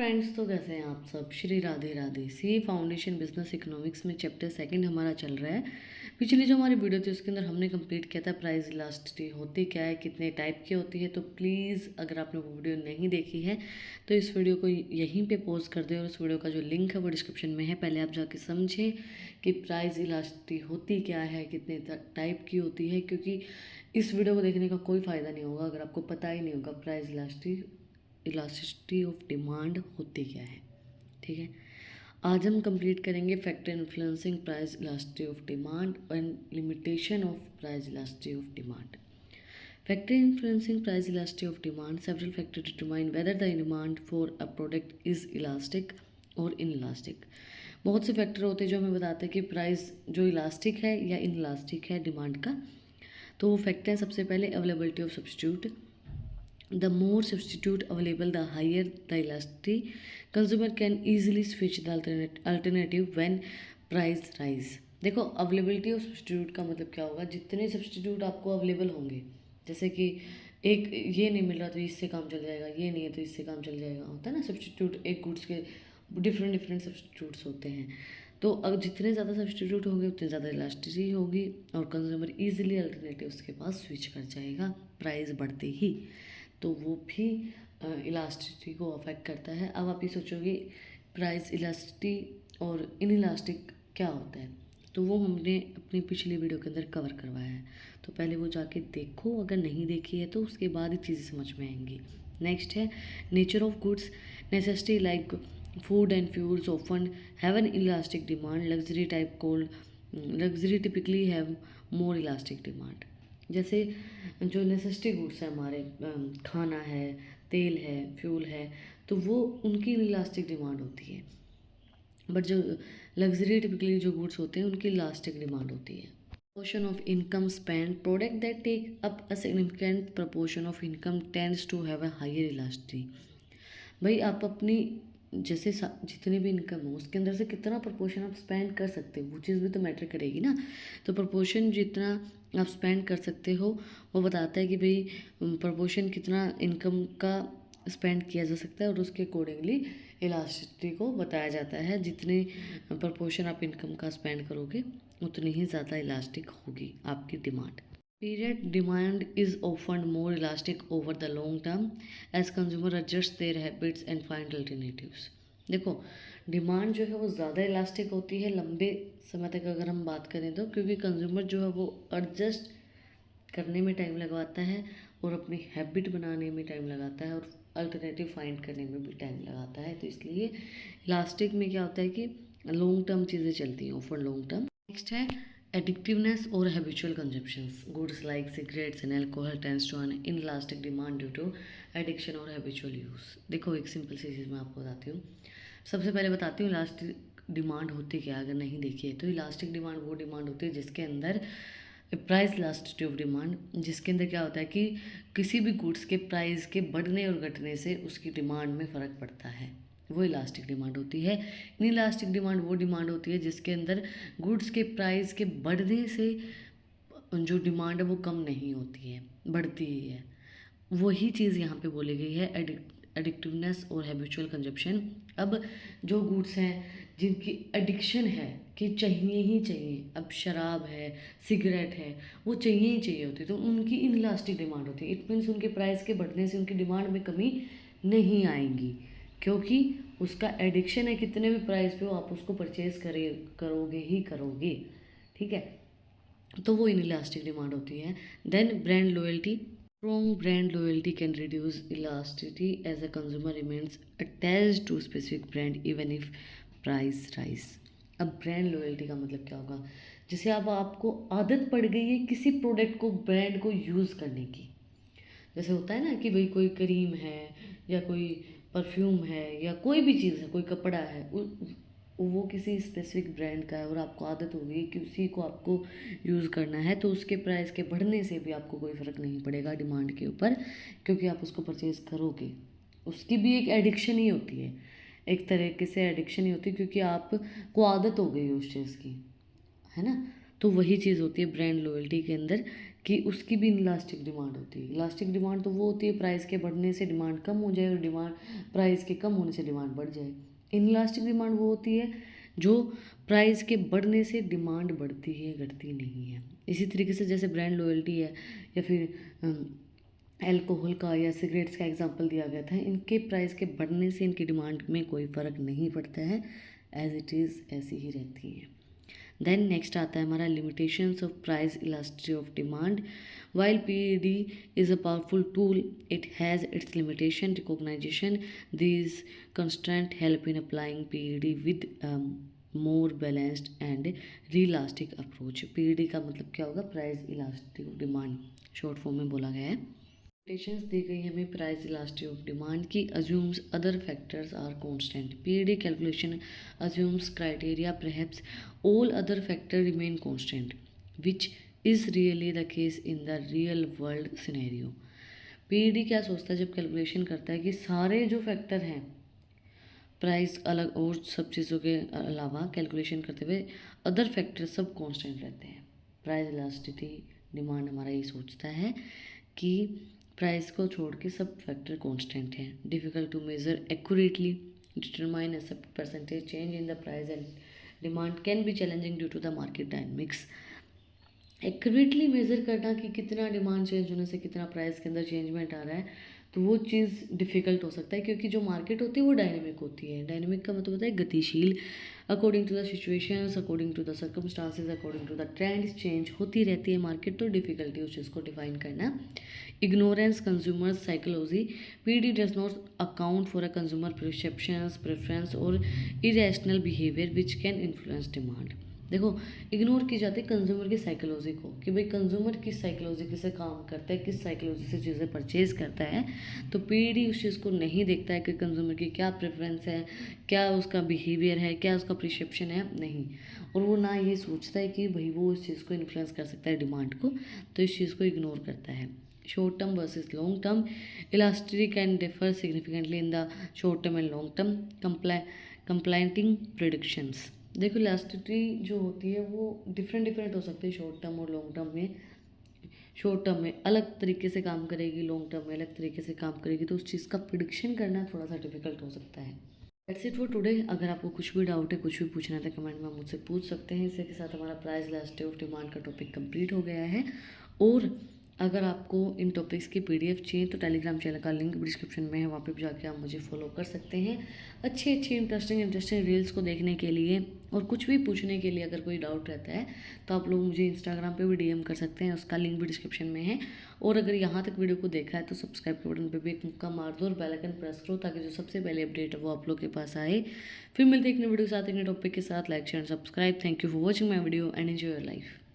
Friends, तो कैसे हैं आप सब। Shri Radhe Radhe. C foundation business economics में चैप्टर सेकंड हमारा चल रहा है। पिछली जो हमारी वीडियो थी उसके अंदर हमने कंप्लीट किया था प्राइस इलास्टिसिटी होती क्या है, कितने टाइप की होती है। तो प्लीज़ अगर आपने वो वीडियो नहीं देखी है तो इस वीडियो को यहीं पे पॉज कर दें और उस वीडियो का जो लिंक है वो डिस्क्रिप्शन में है। पहले आप जाके समझें कि प्राइस इलास्टिसिटी होती क्या है, कितने टाइप की होती है, क्योंकि इस वीडियो को देखने का कोई फ़ायदा नहीं होगा अगर आपको पता ही नहीं होगा प्राइस इलास्टिसिटी ऑफ डिमांड होती क्या है। ठीक है, आज हम कंप्लीट करेंगे factor influencing price elasticity of demand and limitation of price elasticity of demand. Factor influencing price elasticity of demand, several factor determine whether the demand for a product is elastic और in elastic. बहुत से factor होते हैं जो हमें बताते हैं कि प्राइस जो इलास्टिक है या इन इलास्टिक है डिमांड का। तो वो फैक्टर हैं, सबसे पहले availability of substitute. The more substitute available, the higher the elasticity. Consumer can easily switch the alternative when price rise. देखो, अवेलेबिलिटी ऑफ सब्सटीट्यूट का मतलब क्या होगा, जितने सब्सटीट्यूट आपको अवेलेबल होंगे, जैसे कि एक ये नहीं मिल रहा तो इससे काम चल जाएगा, ये नहीं है तो इससे काम चल जाएगा, होता है ना। सब्सटीट्यूट एक गुड्स के डिफरेंट सब्सटीट्यूट्स होते हैं। तो अगर जितने ज़्यादा सब्सटीट्यूट होंगे उतनी ज़्यादा इलास्टिसिटी होगी और कंज्यूमर ईजिली अल्टरनेटिव्स के पास स्विच कर जाएगा प्राइस बढ़ते ही। तो वो भी इलास्टिसिटी को अफेक्ट करता है। अब आप ये सोचोगे प्राइस इलास्टिसिटी और इन इलास्टिक क्या होता है, तो वो हमने अपनी पिछली वीडियो के अंदर कवर करवाया है। तो पहले वो जाके देखो, अगर नहीं देखी है तो उसके बाद ही चीज़ें समझ में आएंगी। नेक्स्ट है nature of goods. Necessity like food and fuels often have an elastic demand. Luxury typically have more elastic demand. जैसे जो नेसेसिटी गुड्स है हमारे, खाना है, तेल है, फ्यूल है, तो वो उनकी इलास्टिक डिमांड होती है। बट जो लग्जरी टिपिकली जो गुड्स होते हैं उनकी इलास्टिक डिमांड होती है। Proportion of income spent, product that take up a significant proportion of income tends to have a higher elasticity. भाई आप अपनी जैसे जितनी भी इनकम हो उसके अंदर से कितना प्रोपोर्शन आप स्पेंड कर सकते हो, वो चीज़ भी तो मैटर करेगी ना। तो प्रोपोर्शन जितना आप स्पेंड कर सकते हो वो बताता है कि भाई प्रोपोर्शन कितना इनकम का स्पेंड किया जा सकता है और उसके अकॉर्डिंगली इलास्टिसिटी को बताया जाता है। जितनी प्रोपोर्शन आप इनकम का स्पेंड करोगे उतनी ही ज़्यादा इलास्टिक होगी आपकी demand. Period demand is often more elastic over the long term as consumer adjust their habits and find alternatives. देखो, डिमांड जो है वो ज़्यादा इलास्टिक होती है लंबे समय तक अगर हम बात करें तो, क्योंकि कंज्यूमर जो है वो एडजस्ट करने में टाइम लगाता है और अपनी हैबिट बनाने में टाइम लगाता है और अल्टरनेटिव फाइंड करने में भी टाइम लगाता है। तो इसलिए इलास्टिक में क्या होता है कि लॉन्ग टर्म चीज़ें चलती हैं, फॉर लॉन्ग टर्म। नेक्स्ट है addictiveness or habitual consumptions. Goods like cigarettes and alcohol tends to an inelastic demand due to addiction or habitual use. देखो, एक सिंपल सी चीज़ मैं आपको बताती हूँ। सबसे पहले बताती हूँ इलास्टिक डिमांड होती क्या, अगर नहीं देखी है तो। इलास्टिक डिमांड वो डिमांड होती है जिसके अंदर प्राइस इलास्टिसिटी ऑफ डिमांड, जिसके अंदर क्या होता है कि किसी भी गुड्स के प्राइस के बढ़ने और घटने से उसकी डिमांड में फ़र्क पड़ता है, वो इलास्टिक डिमांड होती है। इन इलास्टिक डिमांड वो डिमांड होती है जिसके अंदर गुड्स के प्राइस के बढ़ने से जो डिमांड है वो कम नहीं होती है, बढ़ती ही है। वही चीज़ यहाँ पे बोली गई है, एडिक्टिवनेस और हैबिचुअल कंजप्शन। अब जो गुड्स हैं जिनकी एडिक्शन है कि चाहिए ही चाहिए, अब शराब है, सिगरेट है, वो चाहिए ही चाहिए होती है, तो उनकी इनइलास्टिक डिमांड होती है। इट मीन्स उनके प्राइस के बढ़ने से उनकी डिमांड में कमी नहीं आएगी, क्योंकि उसका एडिक्शन है, कितने भी प्राइस पे हो आप उसको परचेज करोगे ही करोगे। ठीक है, तो वो इनइलास्टिक डिमांड होती है। Then brand loyalty. Strong brand loyalty can reduce elasticity as a consumer remains attached to specific brand even if price rise. अब ब्रांड लॉयल्टी का मतलब क्या होगा, जैसे अब आपको आदत पड़ गई है किसी प्रोडक्ट को, ब्रांड को यूज़ करने की। जैसे होता है ना कि भाई कोई क्रीम है या कोई परफ्यूम है या कोई भी चीज़ है, कोई कपड़ा है, वो किसी स्पेसिफिक ब्रांड का है और आपको आदत हो गई कि उसी को आपको यूज़ करना है, तो उसके प्राइस के बढ़ने से भी आपको कोई फ़र्क नहीं पड़ेगा डिमांड के ऊपर, क्योंकि आप उसको परचेज़ करोगे। उसकी भी एक एडिक्शन ही होती है, एक तरीके से एडिक्शन ही होती है, क्योंकि आपको आदत हो गई है उस चीज़ की, है ना। तो वही चीज़ होती है ब्रांड लॉयल्टी के अंदर कि उसकी भी इलास्टिक डिमांड होती है। इलास्टिक डिमांड तो वो होती है प्राइस के बढ़ने से डिमांड कम हो जाए और डिमांड प्राइस के कम होने से डिमांड बढ़ जाए। इनलास्टिक डिमांड वो होती है जो प्राइस के बढ़ने से डिमांड बढ़ती है, घटती नहीं है। इसी तरीके से जैसे ब्रांड लॉयल्टी है या फिर अल्कोहल का या सिगरेट्स का एग्जांपल दिया गया था, इनके प्राइस के बढ़ने से इनकी डिमांड में कोई फ़र्क नहीं पड़ता है, एज इट इज़ ऐसी ही रहती है। देन नेक्स्ट आता है हमारा limitations of price elasticity of demand. While PED is a powerful tool, it has its limitation recognization these constraint help in applying PED with more balanced and realistic approach. PED का मतलब क्या होगा? Price elastic of demand, short form में बोला गया है। Limitations दी गई हमें प्राइस इलास्टिसिटी ऑफ डिमांड की। Assumes other factors are constant. PED calculation assumes criteria perhaps all other factors remain constant, which is really the case in the real world scenario. PED क्या सोचता है जब calculation करता है कि सारे जो फैक्टर हैं प्राइस अलग और सब चीज़ों के अलावा कैलकुलेशन करते हुए अदर फैक्टर सब कांस्टेंट रहते हैं। प्राइस इलास्टिसिटी डिमांड हमारा ये सोचता है कि प्राइस को छोड़ के सब फैक्टर कांस्टेंट हैं। Difficult to measure accurately determine a percentage change in the price and demand can be challenging due to the market dynamics. Accurately measure करना कि कितना डिमांड चेंज होने से कितना प्राइस के अंदर चेंजमेंट आ रहा है, तो वो चीज़ डिफ़िकल्ट हो सकता है क्योंकि जो मार्केट होती है वो डायनेमिक होती है। डायनेमिक का मतलब होता है गतिशील, according to the situations, according to the circumstances, according to the trends change होती रहती है मार्केट, तो डिफ़िकल्टी उस चीज़ को डिफाइन करना। Ignorance consumers psychology. PD does not account for a consumer perceptions, preference और irrational behaviour which can influence demand. देखो, ignore की जाती है कंज्यूमर की साइकोलॉजी को कि भाई कंज्यूमर किस साइकोलॉजी से काम करता है, किस साइकोलॉजी से चीज़ें परचेज करता है। तो पीडी उस चीज़ को नहीं देखता है कि कंज्यूमर की क्या प्रेफरेंस है, क्या उसका बिहेवियर है, क्या उसका परसेप्शन है, नहीं। और वो ना ये सोचता है कि भाई वो उस चीज़ को इन्फ्लुएंस कर सकता है डिमांड को, तो इस चीज़ को इग्नोर करता है। Short term versus long term. Elasticity can differ significantly in the short term and long term complaining predictions. देखो, इलास्टिसिटी जो होती है वो डिफरेंट हो सकती है शॉर्ट टर्म और लॉन्ग टर्म में। शॉर्ट टर्म में अलग तरीके से काम करेगी, लॉन्ग टर्म में अलग तरीके से काम करेगी, तो उस चीज़ का प्रिडिक्शन करना थोड़ा सा डिफिकल्ट हो सकता है। That's it for today. अगर आपको कुछ भी डाउट है, कुछ भी पूछना है तो कमेंट में मुझसे पूछ सकते हैं। इसी के साथ हमारा प्राइस इलास्टिसिटी ऑफ डिमांड का टॉपिक कंप्लीट हो गया है। और अगर आपको इन टॉपिक्स की पीडीएफ चाहिए तो टेलीग्राम चैनल का लिंक डिस्क्रिप्शन में है, वहाँ पे भी जाके आप मुझे फॉलो कर सकते हैं अच्छी इंटरेस्टिंग रील्स को देखने के लिए। और कुछ भी पूछने के लिए अगर कोई डाउट रहता है तो आप लोग मुझे इंस्टाग्राम पे भी डीएम कर सकते हैं, उसका लिंक भी डिस्क्रिप्शन में है। और अगर यहाँ तक वीडियो को देखा है तो सब्सक्राइब के बटन पर भी एक मुक्का मार दो और बेल आइकन प्रेस करो ताकि जो सबसे पहले अपडेट है वो आप लोग के पास आए। फिर मिलते हैं एक नई वीडियो के साथ, एक नए टॉपिक के साथ। Like share subscribe. Thank you for watching my video and enjoy your life.